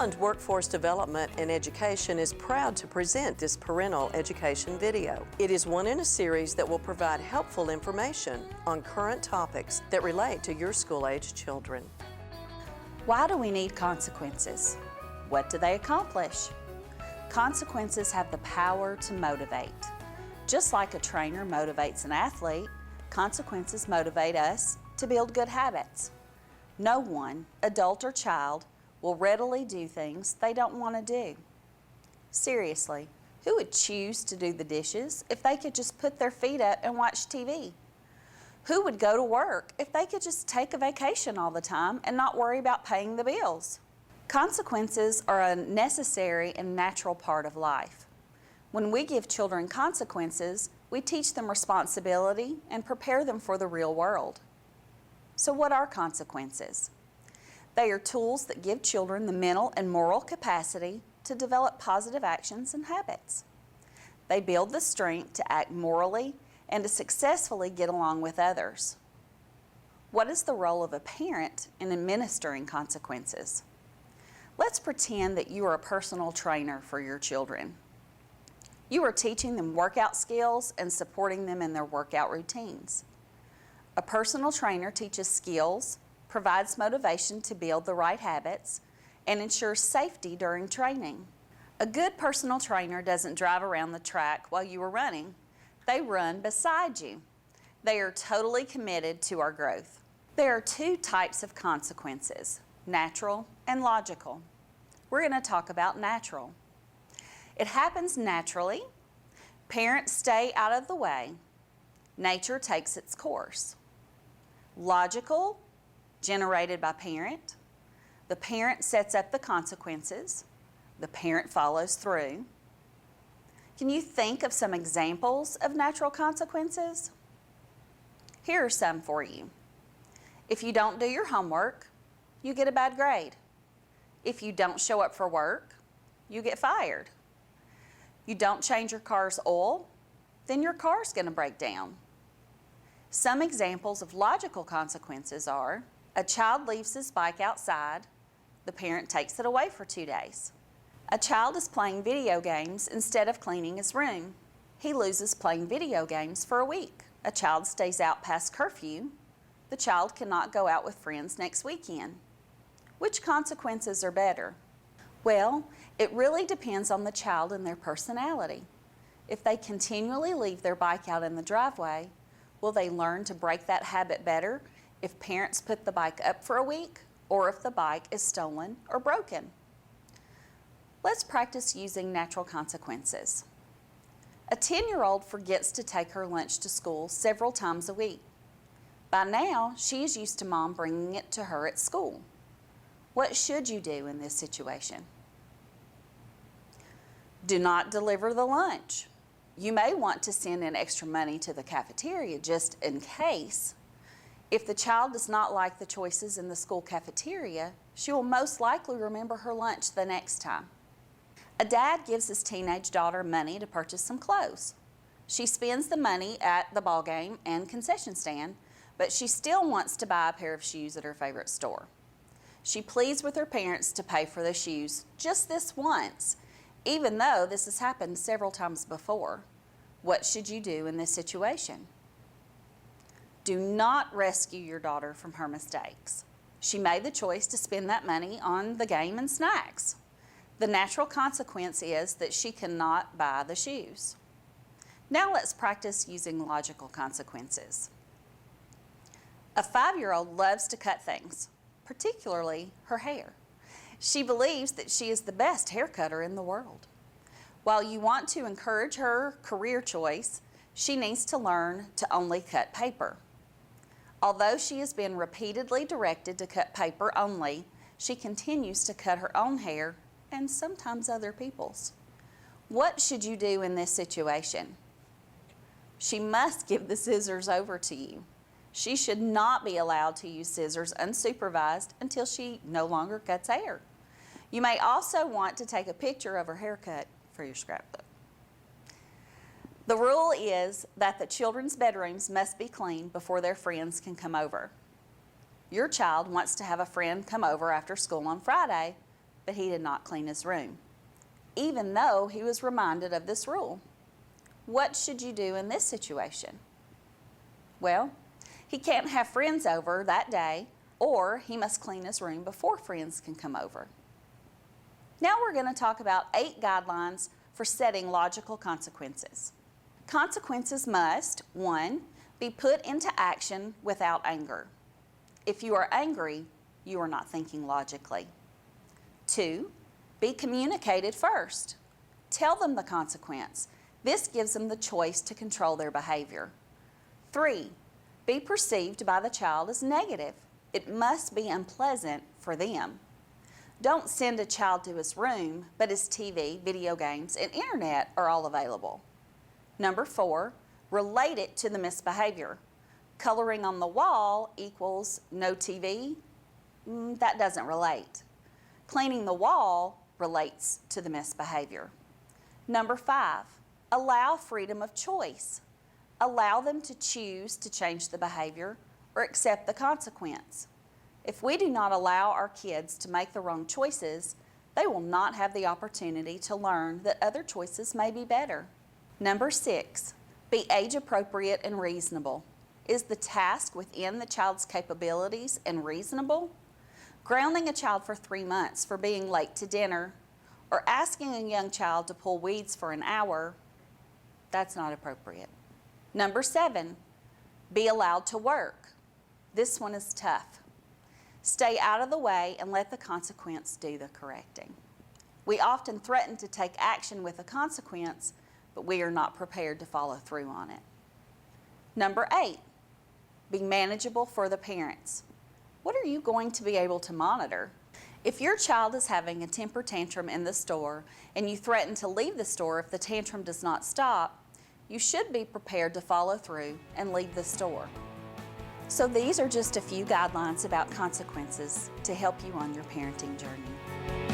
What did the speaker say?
Highland Workforce Development and Education is proud to present this parental education video. It is one in a series that will provide helpful information on current topics that relate to your school-age children. Why do we need consequences? What do they accomplish? Consequences have the power to motivate. Just like a trainer motivates an athlete, consequences motivate us to build good habits. No one, adult or child, will readily do things they don't want to do. Seriously, who would choose to do the dishes if they could just put their feet up and watch TV? Who would go to work if they could just take a vacation all the time and not worry about paying the bills? Consequences are a necessary and natural part of life. When we give children consequences, we teach them responsibility and prepare them for the real world. So what are consequences? They are tools that give children the mental and moral capacity to develop positive actions and habits. They build the strength to act morally and to successfully get along with others. What is the role of a parent in administering consequences? Let's pretend that you are a personal trainer for your children. You are teaching them workout skills and supporting them in their workout routines. A personal trainer teaches skills, provides motivation to build the right habits, and ensures safety during training. A good personal trainer doesn't drive around the track while you are running. They run beside you. They are totally committed to our growth. There are two types of consequences, natural and logical. We're going to talk about natural. It happens naturally. Parents stay out of the way. Nature takes its course. Logical, generated by parent. The parent sets up the consequences. The parent follows through. Can you think of some examples of natural consequences? Here are some for you. If you don't do your homework, you get a bad grade. If you don't show up for work, you get fired. You don't change your car's oil, then your car's going to break down. Some examples of logical consequences are: a child leaves his bike outside, the parent takes it away for 2 days. A child is playing video games instead of cleaning his room. He loses playing video games for a week. A child stays out past curfew. The child cannot go out with friends next weekend. Which consequences are better? Well, it really depends on the child and their personality. If they continually leave their bike out in the driveway, will they learn to break that habit better if parents put the bike up for a week or if the bike is stolen or broken? Let's practice using natural consequences. A 10-year-old forgets to take her lunch to school several times a week. By now, she is used to mom bringing it to her at school. What should you do in this situation? Do not deliver the lunch. You may want to send in extra money to the cafeteria just in case. If the child does not like the choices in the school cafeteria, she will most likely remember her lunch the next time. A dad gives his teenage daughter money to purchase some clothes. She spends the money at the ball game and concession stand, but she still wants to buy a pair of shoes at her favorite store. She pleads with her parents to pay for the shoes just this once, even though this has happened several times before. What should you do in this situation? Do not rescue your daughter from her mistakes. She made the choice to spend that money on the game and snacks. The natural consequence is that she cannot buy the shoes. Now let's practice using logical consequences. A 5-year-old loves to cut things, particularly her hair. She believes that she is the best hair cutter in the world. While you want to encourage her career choice, she needs to learn to only cut paper. Although she has been repeatedly directed to cut paper only, she continues to cut her own hair and sometimes other people's. What should you do in this situation? She must give the scissors over to you. She should not be allowed to use scissors unsupervised until she no longer cuts hair. You may also want to take a picture of her haircut for your scrapbook. The rule is that the children's bedrooms must be clean before their friends can come over. Your child wants to have a friend come over after school on Friday, but he did not clean his room, even though he was reminded of this rule. What should you do in this situation? Well, he can't have friends over that day, or he must clean his room before friends can come over. Now we're going to talk about 8 guidelines for setting logical consequences. Consequences must, 1, be put into action without anger. If you are angry, you are not thinking logically. 2, be communicated first. Tell them the consequence. This gives them the choice to control their behavior. 3, be perceived by the child as negative. It must be unpleasant for them. Don't send a child to his room, but his TV, video games, and internet are all available. Number 4, relate it to the misbehavior. Coloring on the wall equals no TV? That doesn't relate. Cleaning the wall relates to the misbehavior. Number 5, allow freedom of choice. Allow them to choose to change the behavior or accept the consequence. If we do not allow our kids to make the wrong choices, they will not have the opportunity to learn that other choices may be better. Number 6, be age appropriate and reasonable. Is the task within the child's capabilities and reasonable? Grounding a child for 3 months for being late to dinner or asking a young child to pull weeds for an hour, that's not appropriate. Number 7, be allowed to work. This one is tough. Stay out of the way and let the consequence do the correcting. We often threaten to take action with a consequence, but we are not prepared to follow through on it. Number 8, be manageable for the parents. What are you going to be able to monitor? If your child is having a temper tantrum in the store and you threaten to leave the store if the tantrum does not stop, you should be prepared to follow through and leave the store. So these are just a few guidelines about consequences to help you on your parenting journey.